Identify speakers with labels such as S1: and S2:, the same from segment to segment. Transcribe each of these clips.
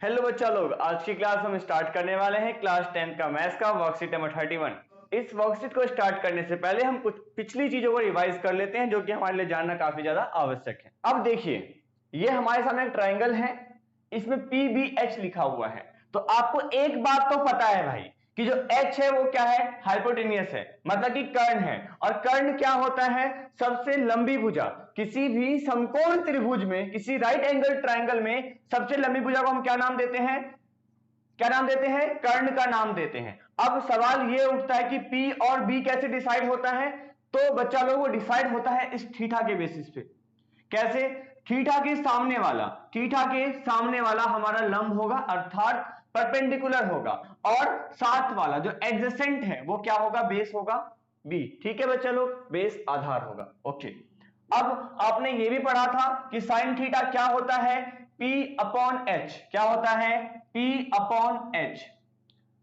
S1: Hello बच्चा लोग, आज की क्लास हम स्टार्ट करने वाले हैं क्लास 10 का मैथ्स का वर्कशीट नंबर 31। इस वर्कशीट को स्टार्ट करने से पहले हम कुछ पिछली चीजों को रिवाइज कर लेते हैं जो कि हमारे लिए जानना काफी ज्यादा आवश्यक है। अब देखिए, ये हमारे सामने एक ट्राइंगल है, इसमें PBH लिखा हुआ है। तो आपको एक बात तो पता है भाई कि जो H है वो क्या है, हाइपोटेनियस है, मतलब कि कर्ण है। और कर्ण क्या होता है, सबसे लंबी भुजा। किसी भी समकोण त्रिभुज में, किसी राइट एंगल ट्राइंगल में सबसे लंबी भुजा को हम क्या नाम देते हैं, क्या नाम देते हैं, कर्ण का नाम देते हैं। अब सवाल ये उठता है कि P और B कैसे डिसाइड होता है। तो बच्चा लोग वो डिसाइड होता है इस थीटा के बेसिस पे। कैसे, थीटा के सामने वाला, थीटा के सामने वाला हमारा लंब होगा अर्थात परपेंडिकुलर होगा, और साथ वाला जो एडजेसेंट है वो क्या होगा, बेस होगा बी। ठीक है बच्चा लोग, बेस आधार होगा। ओके, अब आपने ये भी पढ़ा था कि साइन थीटा क्या होता है, P अपॉन एच। क्या होता है, P upon H.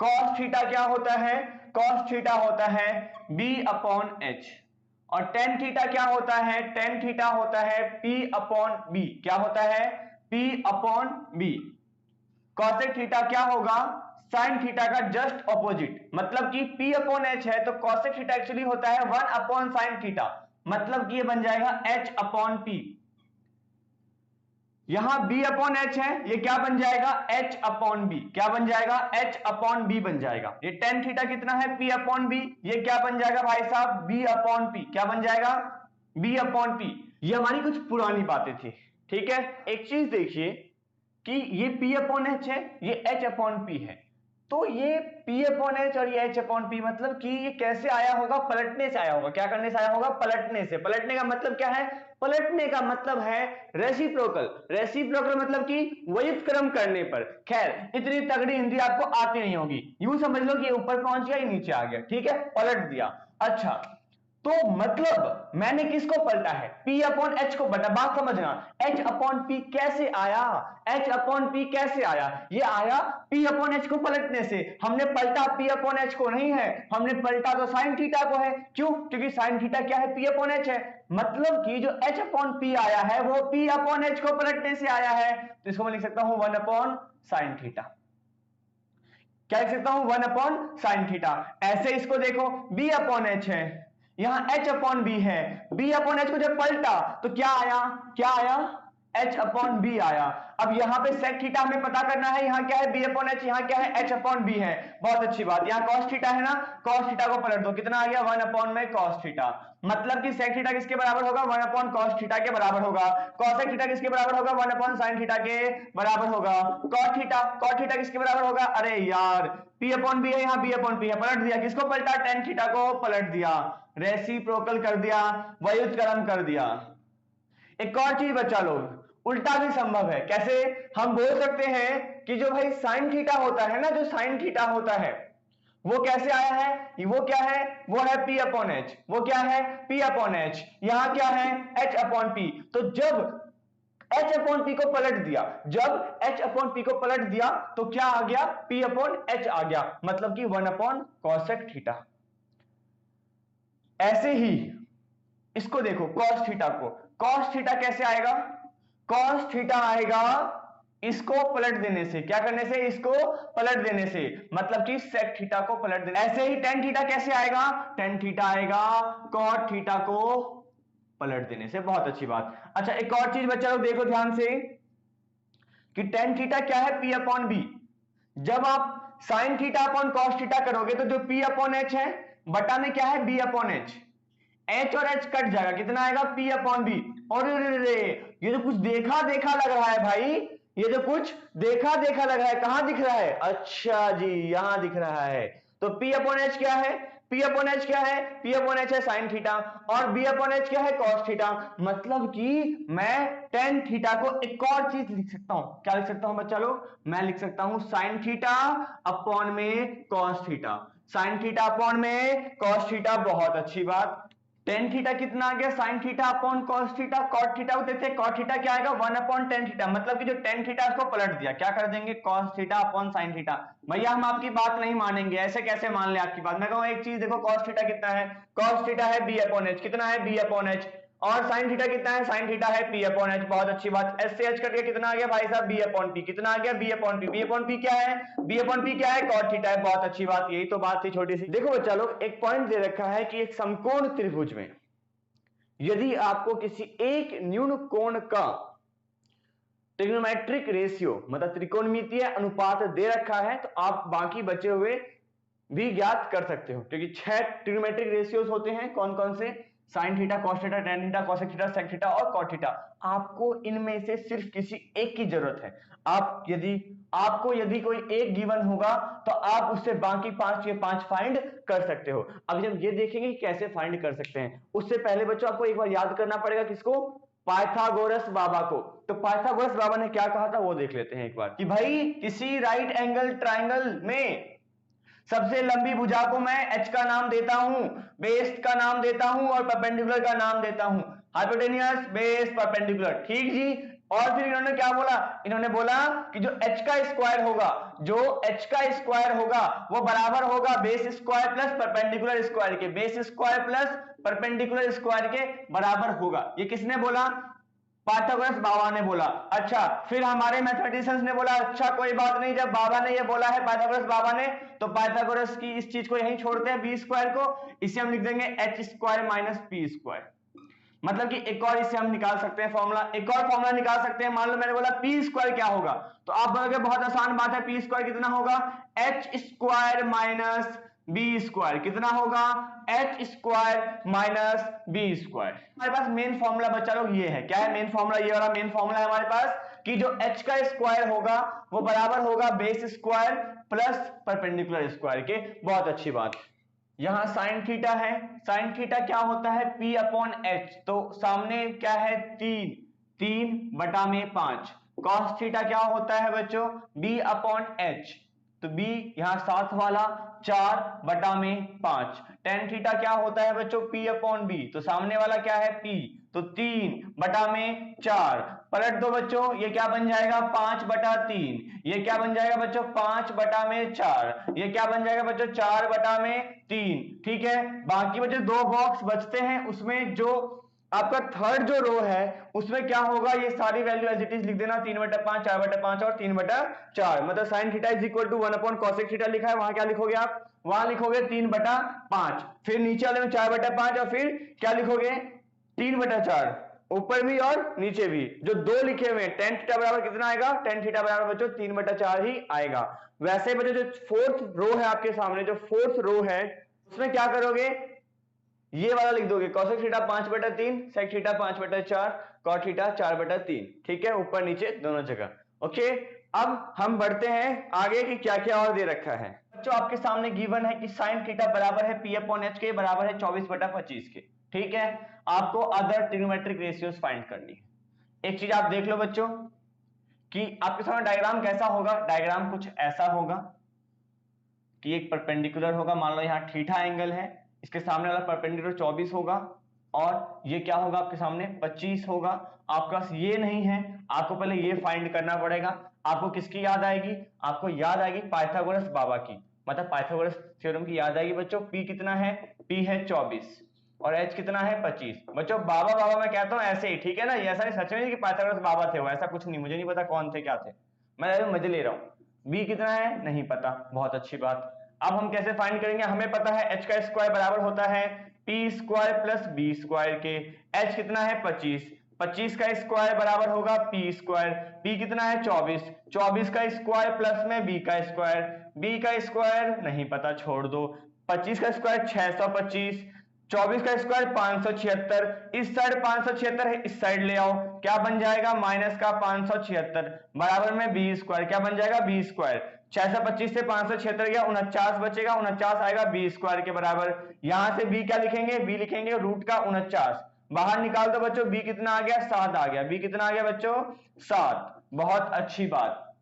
S1: Cos theta क्या होता है, कॉस थीटा होता है B अपॉन एच। और टेन थीटा क्या होता है, टेन थीटा होता है P अपॉन बी। क्या होता है, P upon B. Cosec theta क्या होगा, साइन थीटा का जस्ट ऑपोजिट, मतलब कि P अपॉन एच है तो कॉसेक थीटा एक्चुअली होता है 1 अपॉन साइन थीटा, मतलब कि ये बन जाएगा H अपॉन P। यहां B अपॉन एच है, ये क्या बन जाएगा, H अपॉन बी। क्या बन जाएगा, H अपॉन बी बन जाएगा। ये टेन थीटा कितना है, P अपॉन बी, ये क्या बन जाएगा भाई साहब, B अपॉन P। क्या बन जाएगा, B अपॉन P। ये हमारी कुछ पुरानी बातें थी। ठीक है, एक चीज देखिए कि ये P अपॉन एच है, ये H अपॉन P है। तो ये P अपॉन एच और ये H अपॉन P, मतलब कि ये कैसे आया होगा, पलटने से आया होगा। क्या करने से आया होगा, पलटने से। पलटने का मतलब क्या है, पलटने का मतलब है रेसिप्रोकल। रेसिप्रोकल मतलब कि व्युत्क्रम करने पर। खैर, इतनी तगड़ी हिंदी आपको आती नहीं होगी, यूं समझ लो कि ऊपर पहुंच गया, नीचे आ गया। ठीक है, पलट दिया। अच्छा, तो मतलब मैंने किसको पलटा है, P अपॉन एच को बटा। बात समझना, H अपॉन P कैसे आया, H अपॉन P कैसे आया, ये आया P अपॉन एच को पलटने से। हमने पलटा P अपॉन एच को नहीं है, हमने पलटा तो साइन थीटा को है। क्यों, क्योंकि साइन थीटा क्या है, P अपॉन एच है। मतलब कि जो H अपॉन P आया है वो P अपॉन एच को पलटने से आया है। तो इसको मैं लिख सकता हूं 1 अपॉन साइन थीटा। क्या लिख सकता हूं, 1 अपॉन साइन थीटा। ऐसे इसको देखो, B अपॉन एच है, यहां H अपॉन बी है। B अपॉन एच को जब पलटा तो क्या आया, क्या आया, H अपॉन बी आया। अब यहां पे सेक थीटा हमें पता करना है, यहां क्या है, B अपॉन एच, यहां क्या है, H अपॉन बी है। बहुत अच्छी बात, यहां कॉस थीटा है ना, कॉस थीटा को पलट दो, कितना आ गया, 1 अपॉन में कॉस थीटा। मतलब कि सेक थीटा किसके बराबर होगा, 1 अपॉन कॉस थीटा के बराबर होगा। कॉसेक थीटा किसके बराबर होगा, 1 अपॉन साइन थीटा के बराबर होगा। कॉट थीटा, कॉट थीटा किसके बराबर होगा, अरे यार P अपॉन बी है, यहां B अपॉन P है, पलट दिया। किसको पलटा, टेन थीटा को पलट दिया, रेसिप्रोकल कर दिया, व्युत्क्रम कर दिया। एक और चीज बच्चा लोग, उल्टा भी संभव है। कैसे, हम बोल सकते हैं कि जो भाई साइन थीटा होता है ना, जो साइन थीटा होता है वो कैसे आया है, वो क्या है, वो है P अपॉन एच। वो क्या है, P अपॉन एच। यहां क्या है, H अपॉन P। तो जब H अपॉन P को पलट दिया, जब H अपॉन P को पलट दिया तो क्या आ गया, P अपॉन H आ गया, मतलब कि 1 अपॉन कॉसेक थीटा। ऐसे ही इसको देखो, cos थीटा को, cos थीटा कैसे आएगा, cos थीटा आएगा इसको पलट देने से। क्या करने से, इसको पलट देने से, मतलब कि sec थीटा को पलट देने। ऐसे ही tan थीटा कैसे आएगा, tan थीटा आएगा cot थीटा को पलट देने से। बहुत अच्छी बात। अच्छा, एक और चीज बच्चा लोग देखो ध्यान से कि tan थीटा क्या है, P अपॉन बी। जब आप sin theta upon cos theta करोगे तो जो P अपॉन एच है बटा में क्या है, B अपॉन एच। एच और एच कट जाएगा, कितना आएगा, P अपॉन बी। और ये तो कुछ देखा देखा लग रहा है भाई, ये जो कुछ देखा देखा लग रहा है, कहां दिख रहा है, अच्छा जी यहां दिख रहा है। तो P अपॉन एच क्या है, P अपॉन एच क्या है, P अपॉन एच है साइन थीटा, और B अपॉन एच क्या है, कॉस थीटा। मतलब कि मैं टेन थीटा को एक और चीज लिख सकता हूं। क्या लिख सकता हूं बच्चा लोग, मैं लिख सकता हूं साइन थीटा अपॉन में cos theta. Sine theta upon में कॉस थीटा, बहुत अच्छी बात। टेन थीटा कितना आ गया, sine theta upon cos theta. Cot theta को देखते हैं, कॉट थीटा क्या आएगा, 1 अपॉन टेन थीटा। मतलब कि जो टेन थीटा उसको पलट दिया, क्या कर देंगे, cos theta upon sine theta. भैया हम आपकी बात नहीं मानेंगे, ऐसे कैसे मान ले आपकी बात। मैं कहूं एक चीज देखो, कॉस थीटा कितना है, कॉस थीटा है B अपॉन एच, कितना है, B अपॉन एच। और साइन थीटा कितना है, साइन थीटा है पी अपॉन एच, बहुत अच्छी बात। एच से एच करके कितना आ गया भाई साहब, बी अपॉन पी, कितना आ गया, B upon P, B upon P क्या है, बी अपॉन पी क्या है, कॉट थीटा है, बहुत अच्छी बात, यही तो बात थी छोटी सी। देखो बच्चा लोग, एक पॉइंट दे रखा है कि एक समकोण त्रिभुज में यदि आपको किसी एक न्यून कोण का ट्रिग्नोमेट्रिक रेशियो मतलब त्रिकोणमितीय अनुपात दे रखा है, तो आप बाकी बचे हुए भी ज्ञात कर सकते हो, क्योंकि 6 ट्रिग्नोमेट्रिक रेशियोज होते हैं, कौन कौन से, sine theta, cos theta, tan theta, cosec theta, sec theta और कॉट थीटा। आपको इनमें से सिर्फ किसी एक की जरूरत है। आपको यदि कोई एक गिवन होगा तो आप उससे बाकी 5 के 5 फाइंड कर सकते हो। अब जब ये देखेंगे कि कैसे फाइंड कर सकते हैं, उससे पहले बच्चों आपको एक बार याद करना पड़ेगा किसको, पाइथागोरस बाबा को। तो पाइथागोरस बाबा ने क्या कहा था वो देख लेते हैं एक बार, कि भाई किसी राइट एंगल ट्राइंगल में सबसे लंबी भुजा को मैं एच का नाम देता हूं, बेस का नाम देता हूं और परपेंडिकुलर का नाम देता हूं, हाइपोटेन्यूस, बेस, परपेंडिकुलर, ठीक जी। और फिर इन्होंने क्या बोला, इन्होंने बोला कि जो एच का स्क्वायर होगा, जो एच का स्क्वायर होगा वो बराबर होगा base square plus perpendicular square के, base square plus perpendicular square के बराबर होगा। ये किसने बोला, पाइथागोरस बाबा ने बोला। अच्छा, फिर हमारे मैथमेटिशियंस ने बोला अच्छा कोई बात नहीं, जब बाबा ने ये बोला है पाइथागोरस बाबा ने, तो पाइथागोरस की इस चीज को यहीं छोड़ते हैं, बी स्क्वायर को, इसे हम लिख देंगे H square minus P square. मतलब कि एक और इसे हम निकाल सकते हैं फॉर्मूला, एक और फॉर्मूला निकाल सकते हैं। मान लो मैंने बोला पी स्क्वायर क्या होगा, तो आप बोलोगे बहुत आसान बात है, पी स्क्वायर कितना होगा, H square minus B square, कितना होगा, H square minus B square. हमारे पास मेन फॉर्मूला बच्चा लोग ये है, क्या है मेन फॉर्मूला, ये वाला मेन फॉर्मूला है हमारे पास, कि जो एच का स्क्वायर होगा वो बराबर होगा base square plus perpendicular square के। बहुत अच्छी बात। यहां साइन थीटा है, साइन थीटा क्या होता है, पी अपॉन एच, तो सामने क्या है 3/5। कॉस थीटा क्या होता है बच्चों, बी अपॉन एच, तो बी यहां साथ वाला 4/5। टेन थीटा क्या होता है बच्चों, पी अपॉन बी, तो सामने वाला क्या है पी, तो 3/4। पलट दो बच्चों, ये क्या बन जाएगा 5/3, ये क्या बन जाएगा बच्चों 5/4, ये क्या बन जाएगा बच्चों 4/3। ठीक है, बाकी बच्चों 2 बॉक्स बचते हैं, उसमें जो आपका थर्ड जो रो है उसमें क्या होगा, ये सारी वैल्यू एज इट इज लिख देना, 3/5, 4/5 और 3/4। मतलब sine theta is equal to 1 cosec theta लिखा है, वहां क्या लिखोगे आप, वहां लिखोगे 3/5, फिर नीचे वाले में 4/5 और फिर क्या लिखोगे 3/4, ऊपर भी और नीचे भी। जो 2 लिखे हुए हैं, टेन थीटा बराबर कितना आएगा, टेन थीटा बराबर बच्चों 3/4 ही आएगा। वैसे बच्चों जो फोर्थ रो है आपके सामने, जो फोर्थ रो है उसमें क्या करोगे, ये वाला लिख दोगे, cosec theta 5/3, sec theta 5/4, cot theta 4/3। ठीक है, ऊपर नीचे दोनों जगह। ओके, अब हम बढ़ते हैं आगे कि क्या क्या और दे रखा है। बच्चों आपके सामने गिवन है कि साइन थीटा बराबर है पी अपॉन एच के, बराबर है 24/25 के। ठीक है, आपको अदर ट्रिग्नोमेट्रिक रेशियोज फाइंड करनी है। एक चीज आप देख लो बच्चों कि आपके सामने डायग्राम कैसा होगा, डायग्राम कुछ ऐसा होगा कि एक परपेंडिकुलर होगा, मान लो यहाँ थीटा एंगल है, इसके सामने वाला परपेंडिकुलर 24 होगा और ये क्या होगा आपके सामने 25 होगा। आपके पास ये नहीं है, आपको पहले ये फाइंड करना पड़ेगा। आपको किसकी याद आएगी, आपको याद आएगी पाइथागोरस बाबा की, मतलब पाइथागोरस थ्योरम की याद आएगी बच्चों। P कितना है, P है 24 और H कितना है 25। बच्चों बाबा बाबा मैं कहता हूं ऐसे ही, ठीक है ना, ये ऐसा नहीं सच में कि पाइथागोरस बाबा थे, वो ऐसा कुछ नहीं, मुझे नहीं पता कौन थे क्या थे, मैं मजे ले रहा हूं। B कितना है नहीं पता, बहुत अच्छी बात। अब हम कैसे फाइंड करेंगे, हमें पता है h का स्क्वायर बराबर होता है p square plus b square के। h कितना है 25, 25 का स्क्वायर बराबर होगा p स्क्वायर, p कितना है 24, 24 का स्क्वायर प्लस में b का स्क्वायर, b का स्क्वायर नहीं पता छोड़ दो, 25 का स्क्वायर 625, 24 का स्क्वायर 576, इस साइड 576 है, इस साइड ले आओ, क्या बन जाएगा माइनस का 576 बराबर में b स्क्वायर, क्या बन जाएगा b स्क्वायर, 625 से 576 गया 49 बचेगा, 49 आएगा b स्क्वायर के बराबर। यहां से b क्या लिखेंगे, b लिखेंगे रूट का 49, बाहर निकाल दो बच्चों, b कितना आ गया 7 आ गया, b कितना आ गया बच्चों 7। बहुत अच्छी बात,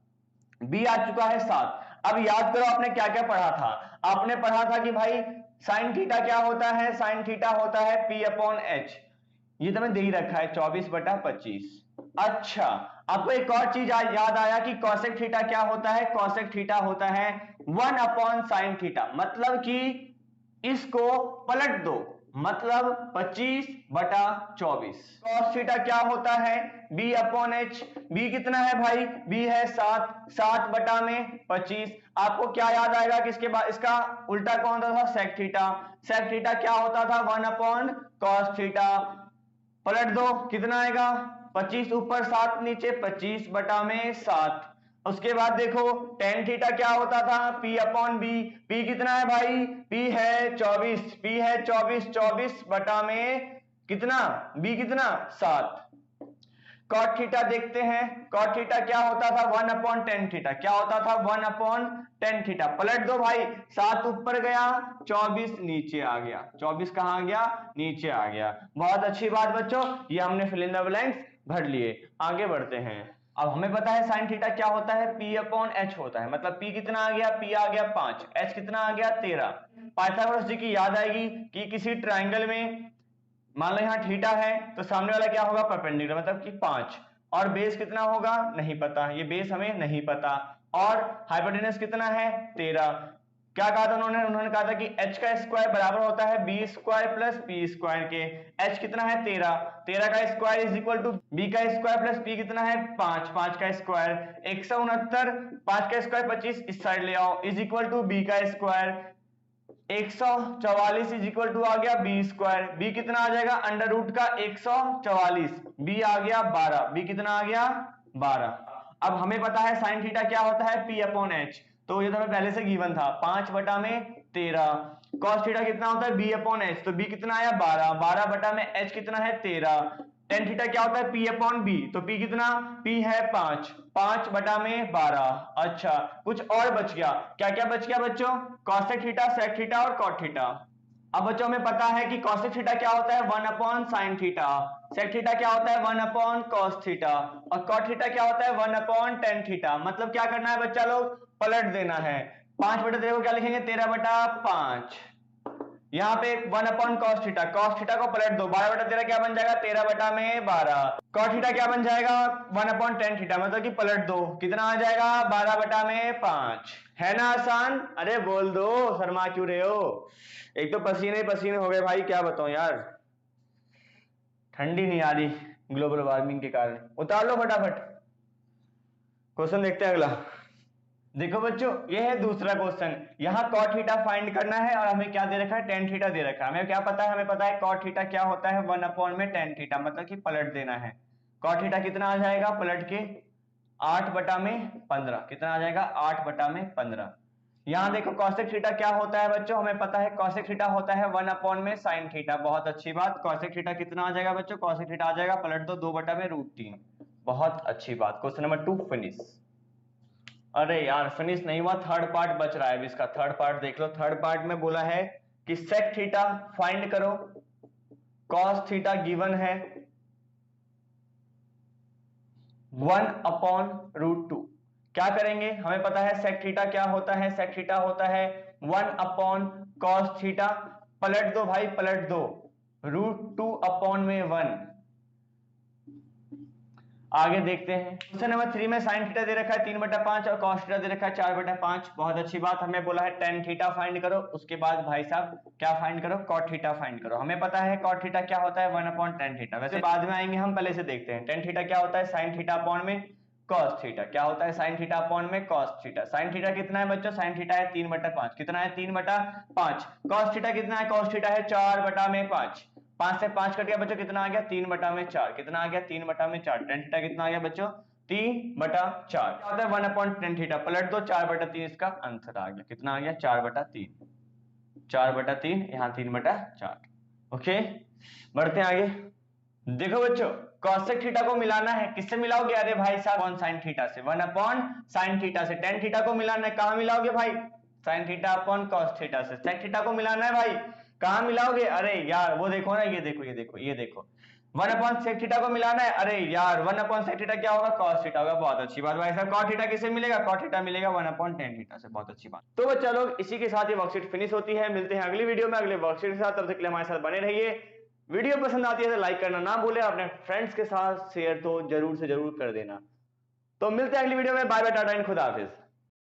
S1: b आ चुका है 7। अब याद करो आपने क्या क्या पढ़ा था, आपने पढ़ा था कि भाई साइन थीटा क्या होता है, साइन थीटा होता है p अपॉन एच, ये तो मैं दे ही रखा है 24/25। अच्छा, आपको एक और चीज याद आया कि कॉसेक थीटा क्या होता है, कॉसेक थीटा होता है 1 अपॉन साइन थीटा, मतलब कि इसको पलट दो, मतलब 25/24। cos थीटा क्या होता है, b अपॉन एच। b कितना है भाई, b है 7, 7/25। आपको क्या याद आएगा कि इसके बाद इसका उल्टा कौन था, sec थीटा। sec थीटा क्या होता था, 1/cos थीटा। पलट दो, कितना आएगा, 25 ऊपर 7 नीचे, 25/7। उसके बाद देखो tan थीटा क्या होता था, p अपॉन बी। p कितना है भाई, p है 24, p है 24, 24/, कितना, b कितना 7। cot थीटा देखते हैं, cot थीटा क्या होता था, 1/tan थीटा। क्या होता था, 1/tan थीटा। पलट दो भाई, 7 ऊपर गया, 24 नीचे आ गया। 24 कहां आ गया, नीचे आ गया। बहुत अच्छी बात बच्चों, ये हमने फिल इन द ब्लैंक्स भर लिए। आगे बढ़ते हैं। अब हमें पता है साइन थीटा क्या होता है, p/h होता है। मतलब p कितना आ गया, p आ गया 5, h कितना आ गया 13। पाइथागोरस जी की याद आएगी कि किसी ट्राइंगल में मान लो यहाँ थीटा है तो सामने वाला क्या होगा, परपेंडिकुलर, मतलब कि 5। और बेस कितना होगा नहीं पता, ये बेस हमें नहीं पता। और हाइपोटेनस कितना है 13। क्या कहा था उन्होंने कहा था कि h का स्क्वायर बराबर होता है b square plus p square के। h कितना है 13, 13 का square is equal to b का स्क्वायर प्लस p कितना है 5, 5 का स्क्वायर 169, 5 का स्क्वायर 25, इस साइड ले आओ, इज इक्वल टू b का स्क्वायर 144 इज इक्वल टू आ गया बी स्क्वायर। बी कितना आ जाएगा, अंडर रूट का 144, बी आ गया 12, बी कितना आ गया 12। अब हमें पता है साइन थीटा क्या होता है, p अपॉन एच। तो ये तो हमें पहले से गिवन था, 5/13। कॉस थीटा कितना होता है, b अपॉन एच। तो b कितना आया 12, 12/h कितना है 13। टेन थीटा क्या होता है, p अपॉन बी। तो p कितना, p है 5, 5/12। अच्छा, कुछ और बच गया, क्या क्या बच गया बच्चों, कॉसेक थीटा, सेक थीटा और कॉट थीटा। अब बच्चों हमें पता है कि कॉसेक थीटा क्या होता है, 1/sin थीटा। सेक थीटा क्या होता है, 1/cos थीटा। और कॉट थीटा क्या होता है, 1/tan थीटा। मतलब क्या करना है बच्चा लोग, पलट देना है। 5/13 को क्या लिखेंगे, 13/5। यहाँ पे 1/cos थीटा, cos थीटा को पलट दो, 12/13 क्या बन जाएगा, 13/12। cot थीटा क्या बन जाएगा, 1/tan थीटा। मतलब कि पलट दो, कितना आ जाएगा 12/5। है ना आसान, अरे बोल दो, शर्मा क्यों रहे हो। एक तो पसीने पसीने हो गए भाई, क्या बताऊं यार, ठंडी नहीं आ रही ग्लोबल वार्मिंग के कारण। उतार लो फटाफट, क्वेश्चन देखते हैं अगला। देखो बच्चों, ये है दूसरा क्वेश्चन। यहाँ cot थीटा फाइंड करना है और हमें क्या दे रखा है, tan थीटा दे रखा है। हमें क्या पता है, हमें पता है cot थीटा क्या होता है, 1/tan थीटा। मतलब कि पलट देना है। cot थीटा कितना आ जाएगा पलट के, 8/15। कितना आ जाएगा, 8/15। यहाँ देखो cosec थीटा क्या होता है बच्चों, हमें पता है cosec थीटा होता है 1/sin थीटा। बहुत अच्छी बात, cosec थीटा कितना आ जाएगा बच्चों, cosec थीटा आ जाएगा, पलट दो, 2/√3। बहुत अच्छी बात। Question number 2 finish. अरे यार फिनिश नहीं हुआ, थर्ड पार्ट बच रहा है अभी, इसका थर्ड पार्ट देख लो। थर्ड पार्ट में बोला है कि सेक थीटा फाइंड करो, कॉस थीटा गिवन है 1/√2। क्या करेंगे, हमें पता है सेक थीटा क्या होता है, सेक थीटा होता है 1/cos थीटा। पलट दो भाई, पलट दो, √2/1। आगे देखते हैं। क्वेश्चन नंबर 3 में साइन थीटा दे रखा है 3/5 और कॉस थीटा दे रखा है 4/5। बहुत अच्छी बात, हमें बोला है tan थीटा फाइंड करो, उसके बाद भाई साहब क्या फाइंड करो, cot थीटा फाइंड करो। हमें पता है cot थीटा क्या होता है, 1/tan थीटा। वैसे बाद में आएंगे, हम पहले से देखते हैं। tan थीटा क्या होता है, sin थीटा अपॉन में cos थीटा। क्या होता है, sin थीटा अपॉन में cos थीटा। sin थीटा कितना है बच्चों, sin थीटा है 3/5। कितना है, 3/5। cos थीटा कितना है, cos थीटा है 4/5। 5 से 5 कट गया बच्चों, कितना आ गया 3/4। कितना आ गया 3/4। tan थीटा कितना आ गया बच्चों, 3/4। क्या होता है 1/tan थीटा, पलट दो, 4/3 इसका आंसर आ गया। कितना आ गया 4/3, 4/3, यहाँ 3/4। ओके, बढ़ते हैं आगे। देखो बच्चों, cosec थीटा को मिलाना है, किससे मिलाओगे, अरे भाई साहब sin थीटा से, 1/sin थीटा से। tan थीटा को मिलाना है, कहां मिलाओगे भाई, sin theta upon cos theta से। sec थीटा को मिलाना है भाई, कहां मिलाओगे, अरे यार वो देखो ना, ये देखो, ये देखो, ये देखो, 1/sec थीटा को मिलाना है। अरे यार 1/sec थीटा क्या होगा, cos थीटा होगा। बहुत अच्छी बात भाई साहब, cot थीटा किससे मिलेगा, cot थीटा मिलेगा 1/tan थीटा से। बहुत अच्छी बात। तो बच्चा लोग, इसी के साथ ये वर्कशीट फिनिश होती है। मिलते हैं अगली वीडियो में अगले वर्कशीट के साथ, तब तक के लिए हमारे साथ बने रहिए। वीडियो पसंद आती है तो लाइक करना ना भूलें, अपने फ्रेंड्स के साथ शेयर तो जरूर से जरूर कर देना। तो मिलते हैं अगली वीडियो में, बाय बाय, टाटा एंड खुदा हाफिज।